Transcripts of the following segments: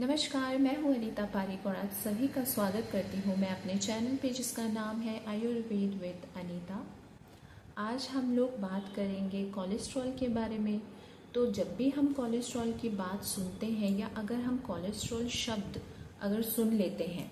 नमस्कार, मैं हूँ अनीता पारिक और आज सभी का स्वागत करती हूँ मैं अपने चैनल पे जिसका नाम है आयुर्वेद विद अनीता। आज हम लोग बात करेंगे कोलेस्ट्रॉल के बारे में। तो जब भी हम कोलेस्ट्रॉल की बात सुनते हैं या अगर हम कोलेस्ट्रॉल शब्द अगर सुन लेते हैं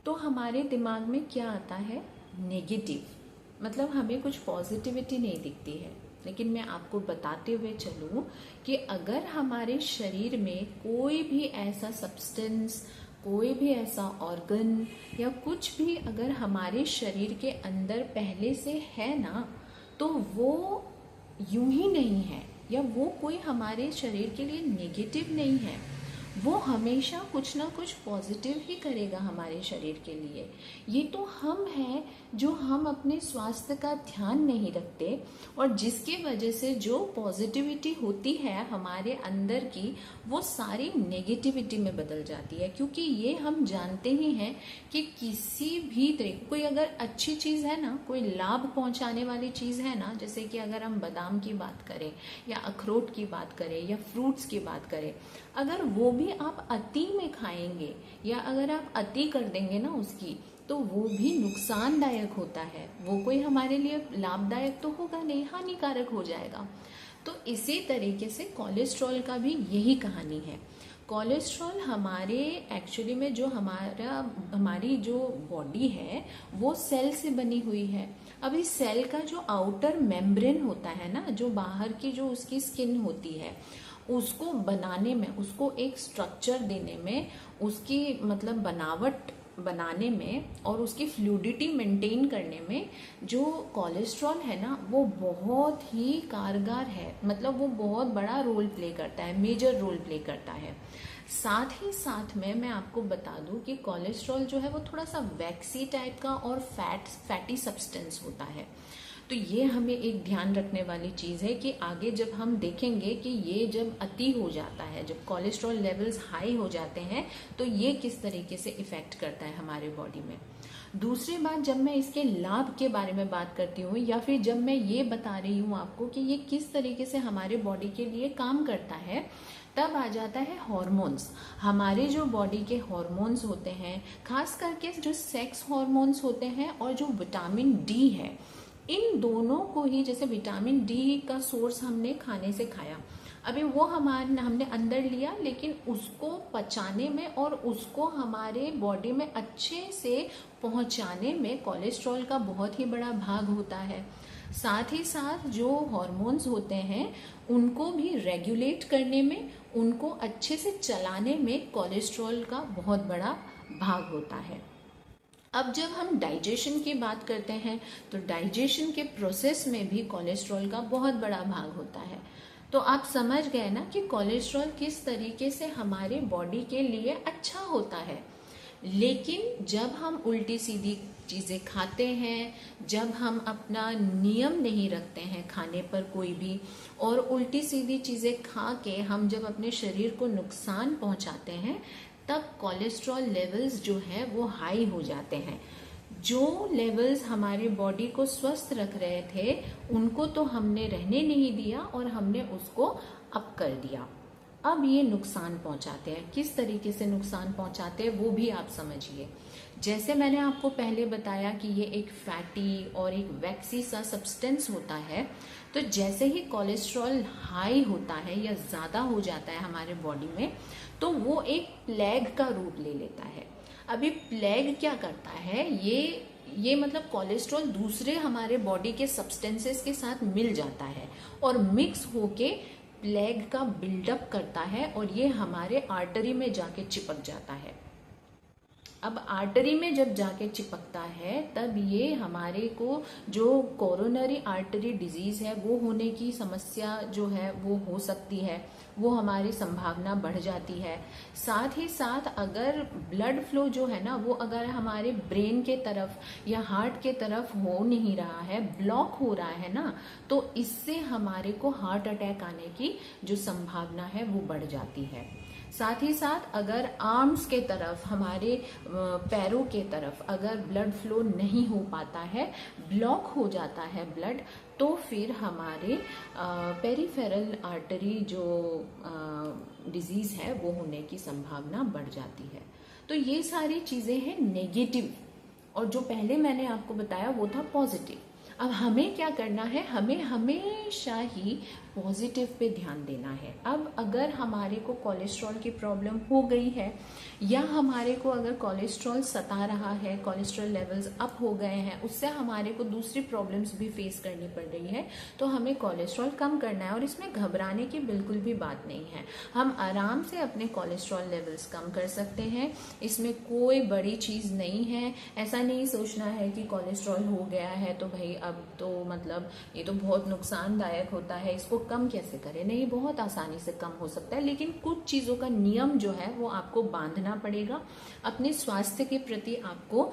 तो हमारे दिमाग में क्या आता है? नेगेटिव। मतलब हमें कुछ पॉजिटिविटी नहीं दिखती है। लेकिन मैं आपको बताते हुए चलूँ कि अगर हमारे शरीर में कोई भी ऐसा सब्सटेंस, कोई भी ऐसा ऑर्गन या कुछ भी अगर हमारे शरीर के अंदर पहले से है ना, तो वो यूं ही नहीं है या वो कोई हमारे शरीर के लिए नेगेटिव नहीं है। वो हमेशा कुछ ना कुछ पॉजिटिव ही करेगा हमारे शरीर के लिए। ये तो हम हैं जो हम अपने स्वास्थ्य का ध्यान नहीं रखते और जिसके वजह से जो पॉजिटिविटी होती है हमारे अंदर की वो सारी नेगेटिविटी में बदल जाती है। क्योंकि ये हम जानते ही हैं कि किसी भी तरह कोई अगर अच्छी चीज़ है ना, कोई लाभ पहुंचाने वाली चीज़ है ना, जैसे कि अगर हम बादाम की बात करें या अखरोट की बात करें या फ्रूट्स की बात करें, अगर वो भी आप अति में खाएंगे या अगर आप अति कर देंगे ना उसकी, तो वो भी नुकसानदायक होता है। वो कोई हमारे लिए लाभदायक तो होगा नहीं, हानिकारक हो जाएगा। तो इसी तरीके से कोलेस्ट्रॉल का भी यही कहानी है। कोलेस्ट्रॉल हमारे एक्चुअली में जो हमारी जो बॉडी है वो सेल से बनी हुई है। अब इस सेल का जो आउटर मेम्ब्रेन होता है ना, जो बाहर की जो उसकी स्किन होती है, उसको बनाने में, उसको एक स्ट्रक्चर देने में, उसकी मतलब बनावट बनाने में और उसकी फ्लूइडिटी मेंटेन करने में जो कोलेस्ट्रॉल है ना वो बहुत ही कारगर है। मतलब वो बहुत बड़ा रोल प्ले करता है, मेजर रोल प्ले करता है। साथ ही साथ में मैं आपको बता दूं कि कोलेस्ट्रॉल जो है वो थोड़ा सा वैक्सी टाइप का और फैटी सब्सटेंस होता है। तो ये हमें एक ध्यान रखने वाली चीज़ है कि आगे जब हम देखेंगे कि ये जब अति हो जाता है, जब कोलेस्ट्रॉल लेवल्स हाई हो जाते हैं, तो ये किस तरीके से इफेक्ट करता है हमारे बॉडी में। दूसरी बात, जब मैं इसके लाभ के बारे में बात करती हूँ या फिर जब मैं ये बता रही हूँ आपको कि ये किस तरीके से हमारे बॉडी के लिए काम करता है, तब आ जाता है हॉर्मोन्स। हमारे जो बॉडी के हॉर्मोन्स होते हैं, खास करके जो सेक्स हॉर्मोन्स होते हैं और जो विटामिन डी है, इन दोनों को ही, जैसे विटामिन डी का सोर्स हमने खाने से खाया, अभी वो हमने अंदर लिया, लेकिन उसको पचाने में और उसको हमारे बॉडी में अच्छे से पहुंचाने में कोलेस्ट्रॉल का बहुत ही बड़ा भाग होता है। साथ ही साथ जो हॉर्मोन्स होते हैं उनको भी रेगुलेट करने में, उनको अच्छे से चलाने में कोलेस्ट्रॉल का बहुत बड़ा भाग होता है। अब जब हम डाइजेशन की बात करते हैं तो डाइजेशन के प्रोसेस में भी कोलेस्ट्रॉल का बहुत बड़ा भाग होता है। तो आप समझ गए ना कि कोलेस्ट्रॉल किस तरीके से हमारे बॉडी के लिए अच्छा होता है। लेकिन जब हम उल्टी सीधी चीज़ें खाते हैं, जब हम अपना नियम नहीं रखते हैं खाने पर कोई भी, और उल्टी सीधी चीज़ें खा के हम जब अपने शरीर को नुकसान पहुंचाते हैं, तब कोलेस्ट्रॉल लेवल्स जो है वो हाई हो जाते हैं। जो लेवल्स हमारे बॉडी को स्वस्थ रख रहे थे उनको तो हमने रहने नहीं दिया और हमने उसको अप कर दिया। अब ये नुकसान पहुंचाते हैं। किस तरीके से नुकसान पहुंचाते हैं वो भी आप समझिए। जैसे मैंने आपको पहले बताया कि ये एक फैटी और एक वैक्सी सा सब्सटेंस होता है, तो जैसे ही कोलेस्ट्रॉल हाई होता है या ज़्यादा हो जाता है हमारे बॉडी में, तो वो एक प्लेग का रूप ले लेता है। अभी प्लेग क्या करता है, ये मतलब कोलेस्ट्रॉल दूसरे हमारे बॉडी के सब्सटेंसेस के साथ मिल जाता है और मिक्स होके प्लेग का बिल्डअप करता है और ये हमारे आर्टरी में जाके चिपक जाता है। अब आर्टरी में जब जाके चिपकता है तब ये हमारे को जो कोरोनरी आर्टरी डिजीज है वो होने की समस्या जो है वो हो सकती है, वो हमारी संभावना बढ़ जाती है। साथ ही साथ अगर ब्लड फ्लो जो है ना वो अगर हमारे ब्रेन के तरफ या हार्ट के तरफ हो नहीं रहा है, ब्लॉक हो रहा है ना, तो इससे हमारे को हार्ट अटैक आने की जो संभावना है वो बढ़ जाती है। साथ ही साथ अगर आर्म्स के तरफ, हमारे पैरों के तरफ अगर ब्लड फ्लो नहीं हो पाता है, ब्लॉक हो जाता है ब्लड, तो फिर हमारे पेरिफेरल आर्टरी जो डिजीज है वो होने की संभावना बढ़ जाती है। तो ये सारी चीजें हैं नेगेटिव, और जो पहले मैंने आपको बताया वो था पॉजिटिव। अब हमें क्या करना है, हमें हमेशा ही पॉजिटिव पे ध्यान देना है। अब अगर हमारे को कोलेस्ट्रॉल की प्रॉब्लम हो गई है, या हमारे को अगर कोलेस्ट्रॉल सता रहा है, कोलेस्ट्रॉल लेवल्स अप हो गए हैं, उससे हमारे को दूसरी प्रॉब्लम्स भी फेस करनी पड़ रही है, तो हमें कोलेस्ट्रॉल कम करना है। और इसमें घबराने की बिल्कुल भी बात नहीं है, हम आराम से अपने कोलेस्ट्रॉल लेवल्स कम कर सकते हैं। इसमें कोई बड़ी चीज नहीं है। ऐसा नहीं सोचना है कि कोलेस्ट्रॉल हो गया है तो भाई अब तो मतलब ये तो बहुत नुकसानदायक होता है, इसको कम कैसे करें। नहीं, बहुत आसानी से कम हो सकता है, लेकिन कुछ चीजों का नियम जो है वो आपको बांधना पड़ेगा। अपने स्वास्थ्य के प्रति आपको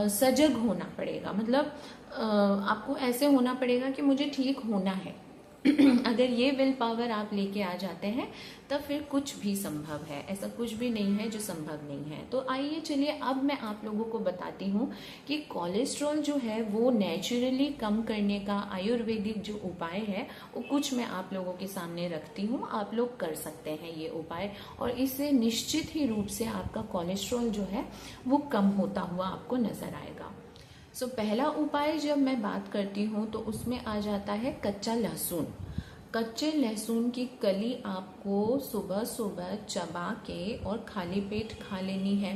सजग होना पड़ेगा। मतलब आपको ऐसे होना पड़ेगा कि मुझे ठीक होना है। अगर ये विल पावर आप लेके आ जाते हैं तब फिर कुछ भी संभव है। ऐसा कुछ भी नहीं है जो संभव नहीं है। तो आइए चलिए अब मैं आप लोगों को बताती हूँ कि कोलेस्ट्रॉल जो है वो नेचुरली कम करने का आयुर्वेदिक जो उपाय है वो कुछ मैं आप लोगों के सामने रखती हूँ। आप लोग कर सकते हैं ये उपाय, और इससे निश्चित ही रूप से आपका कोलेस्ट्रॉल जो है वो कम होता हुआ आपको नजर आएगा। पहला उपाय जब मैं बात करती हूँ तो उसमें आ जाता है कच्चा लहसुन। कच्चे लहसुन की कली आपको सुबह सुबह चबा के और खाली पेट खा लेनी है।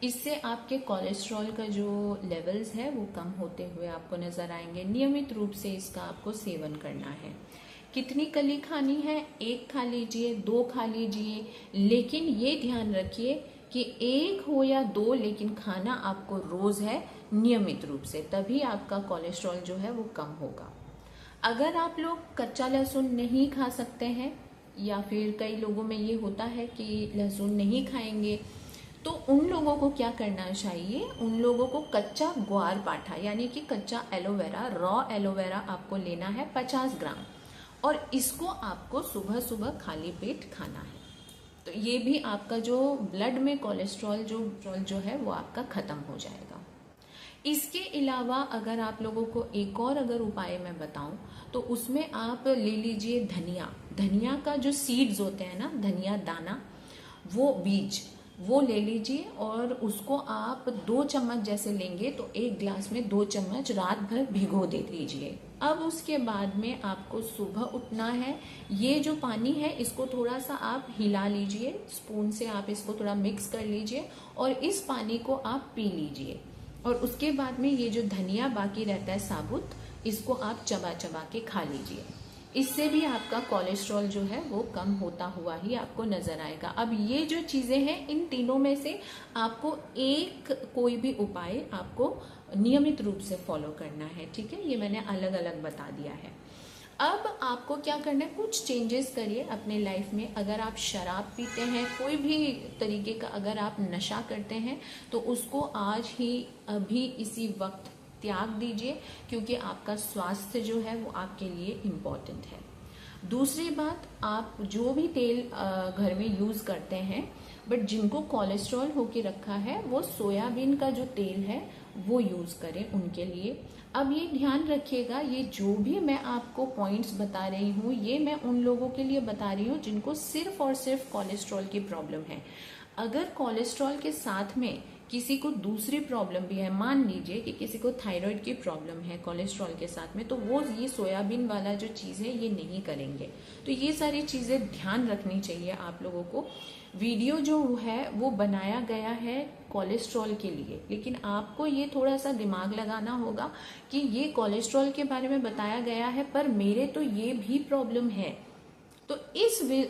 इससे आपके कोलेस्ट्रॉल का जो लेवल्स है वो कम होते हुए आपको नजर आएंगे। नियमित रूप से इसका आपको सेवन करना है। कितनी कली खानी है? 1 खा लीजिए, 2 खा लीजिए, लेकिन ये ध्यान रखिए कि 1 हो या 2, लेकिन खाना आपको रोज है नियमित रूप से, तभी आपका कोलेस्ट्रॉल जो है वो कम होगा। अगर आप लोग कच्चा लहसुन नहीं खा सकते हैं, या फिर कई लोगों में ये होता है कि लहसुन नहीं खाएंगे, तो उन लोगों को क्या करना चाहिए? उन लोगों को कच्चा ग्वार पाठा यानी कि कच्चा एलोवेरा, रॉ एलोवेरा आपको लेना है 50 ग्राम, और इसको आपको सुबह सुबह खाली पेट खाना है। तो ये भी आपका जो ब्लड में कोलेस्ट्रॉल जो है वो आपका खत्म हो जाएगा। इसके अलावा अगर आप लोगों को एक और अगर उपाय मैं बताऊं तो उसमें आप ले लीजिए धनिया का जो सीड्स होते हैं ना, धनिया दाना, वो बीज वो ले लीजिए, और उसको आप 2 चम्मच जैसे लेंगे तो 1 ग्लास में 2 चम्मच रात भर भिगो दे दीजिए। अब उसके बाद में आपको सुबह उठना है। ये जो पानी है इसको थोड़ा सा आप हिला लीजिए, स्पून से आप इसको थोड़ा मिक्स कर लीजिए, और इस पानी को आप पी लीजिए। और उसके बाद में ये जो धनिया बाकी रहता है साबुत, इसको आप चबा चबा के खा लीजिए। इससे भी आपका कोलेस्ट्रॉल जो है वो कम होता हुआ ही आपको नजर आएगा। अब ये जो चीजें हैं, इन तीनों में से आपको एक कोई भी उपाय आपको नियमित रूप से फॉलो करना है, ठीक है? ये मैंने अलग अलग बता दिया है। अब आपको क्या करना है, कुछ चेंजेस करिए अपने लाइफ में। अगर आप शराब पीते हैं, कोई भी तरीके का अगर आप नशा करते हैं, तो उसको आज ही अभी इसी वक्त त्याग दीजिए, क्योंकि आपका स्वास्थ्य जो है वो आपके लिए इम्पोर्टेंट है। दूसरी बात, आप जो भी तेल घर में यूज करते हैं, बट जिनको कोलेस्ट्रॉल होके रखा है, वो सोयाबीन का जो तेल है वो यूज करें उनके लिए। अब ये ध्यान रखिएगा, ये जो भी मैं आपको पॉइंट्स बता रही हूँ, ये मैं उन लोगों के लिए बता रही हूँ जिनको सिर्फ और सिर्फ कोलेस्ट्रॉल की प्रॉब्लम है। अगर कोलेस्ट्रॉल के साथ में किसी को दूसरी प्रॉब्लम भी है, मान लीजिए कि किसी को थायराइड की प्रॉब्लम है कोलेस्ट्रॉल के साथ में, तो वो ये सोयाबीन वाला जो चीज़ है ये नहीं करेंगे। तो ये सारी चीज़ें ध्यान रखनी चाहिए आप लोगों को। वीडियो जो है वो बनाया गया है कोलेस्ट्रॉल के लिए, लेकिन आपको ये थोड़ा सा दिमाग लगाना होगा कि ये कोलेस्ट्रॉल के बारे में बताया गया है, पर मेरे तो ये भी प्रॉब्लम है। तो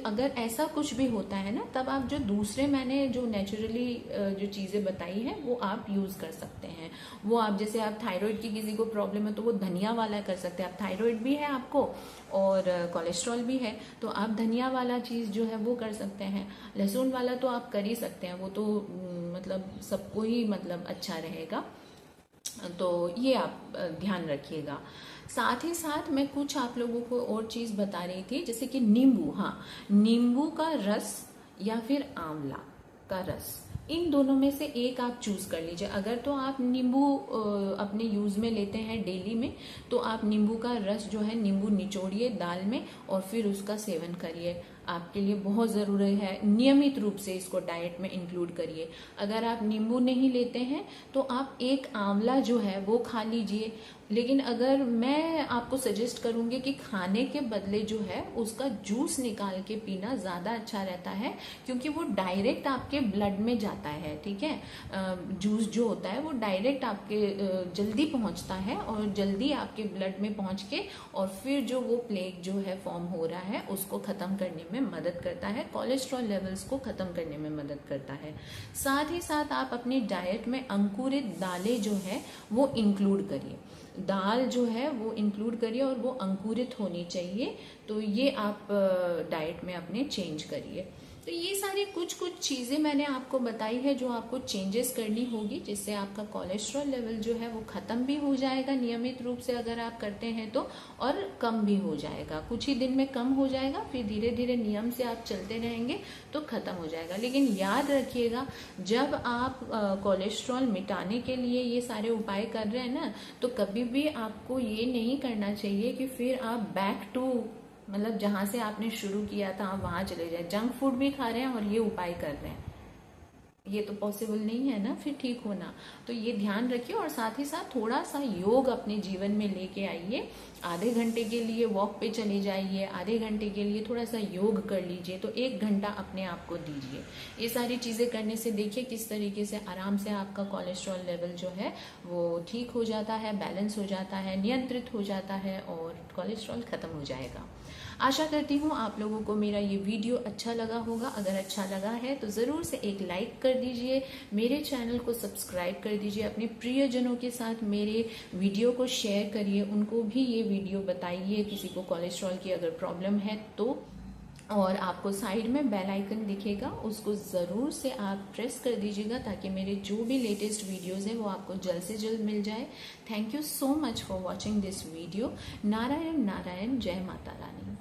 अगर ऐसा कुछ भी होता है ना, तब आप जो दूसरे मैंने जो नेचुरली जो चीजें बताई हैं वो आप यूज कर सकते हैं। वो आप जैसे आप थायराइड की किसी को प्रॉब्लम है तो वो धनिया वाला कर सकते हैं। आप थायराइड भी है आपको और कोलेस्ट्रॉल भी है, तो आप धनिया वाला चीज जो है वो कर सकते हैं। लहसुन वाला तो आप कर ही सकते हैं, वो तो मतलब सबको ही मतलब अच्छा रहेगा। तो ये आप ध्यान रखिएगा। साथ ही साथ मैं कुछ आप लोगों को और चीज बता रही थी, जैसे कि नींबू। हाँ, नींबू का रस या फिर आंवला का रस, इन दोनों में से एक आप चूज कर लीजिए। अगर तो आप नींबू अपने यूज में लेते हैं डेली में, तो आप नींबू का रस जो है नींबू निचोड़िए दाल में और फिर उसका सेवन करिए, आपके लिए बहुत जरूरी है। नियमित रूप से इसको डाइट में इंक्लूड करिए। अगर आप नींबू नहीं लेते हैं तो आप एक आंवला जो है वो खा लीजिए। लेकिन अगर मैं आपको सजेस्ट करूंगी कि खाने के बदले जो है उसका जूस निकाल के पीना ज्यादा अच्छा रहता है, क्योंकि वो डायरेक्ट आपके ब्लड में जाता है। ठीक है, जूस जो होता है वो डायरेक्ट आपके जल्दी पहुंचता है और जल्दी आपके ब्लड में पहुंच के और फिर जो वो प्लेग जो है फॉर्म हो रहा है उसको खत्म करने में मदद करता है, कोलेस्ट्रॉल लेवल्स को खत्म करने में मदद करता है। साथ ही साथ आप अपनी डाइट में अंकुरित दालें जो है वो इंक्लूड करिए। दाल जो है वो इंक्लूड करिए और वो अंकुरित होनी चाहिए। तो ये आप डाइट में अपने चेंज करिए। तो ये सारी कुछ कुछ चीजें मैंने आपको बताई है जो आपको चेंजेस करनी होगी, जिससे आपका कोलेस्ट्रॉल लेवल जो है वो खत्म भी हो जाएगा नियमित रूप से अगर आप करते हैं तो, और कम भी हो जाएगा। कुछ ही दिन में कम हो जाएगा, फिर धीरे धीरे नियम से आप चलते रहेंगे तो खत्म हो जाएगा। लेकिन याद रखिएगा, जब आप कोलेस्ट्रॉल मिटाने के लिए ये सारे उपाय कर रहे हैं ना, तो कभी भी आपको ये नहीं करना चाहिए कि फिर आप बैक टू मतलब जहां से आपने शुरू किया था आप वहां चले जाए। जंक फूड भी खा रहे हैं और ये उपाय कर रहे हैं, ये तो पॉसिबल नहीं है ना फिर ठीक होना। तो ये ध्यान रखिए और साथ ही साथ थोड़ा सा योग अपने जीवन में लेके आइए। आधे घंटे के लिए वॉक पे चले जाइए, आधे घंटे के लिए थोड़ा सा योग कर लीजिए, तो 1 घंटा अपने आप को दीजिए। ये सारी चीजें करने से देखिए किस तरीके से आराम से आपका कोलेस्ट्रॉल लेवल जो है वो ठीक हो जाता है, बैलेंस हो जाता है, नियंत्रित हो जाता है और कोलेस्ट्रॉल खत्म हो जाएगा। आशा करती हूँ आप लोगों को मेरा ये वीडियो अच्छा लगा होगा। अगर अच्छा लगा है तो ज़रूर से एक लाइक कर दीजिए, मेरे चैनल को सब्सक्राइब कर दीजिए, अपने प्रियजनों के साथ मेरे वीडियो को शेयर करिए, उनको भी ये वीडियो बताइए किसी को कोलेस्ट्रॉल की अगर प्रॉब्लम है तो। और आपको साइड में बेल आइकन दिखेगा, उसको ज़रूर से आप प्रेस कर दीजिएगा ताकि मेरे जो भी लेटेस्ट वीडियोस हैं वो आपको जल्द से जल्द मिल जाए। Thank you so much for watching this video. Narayan Narayan, जय माता रानी।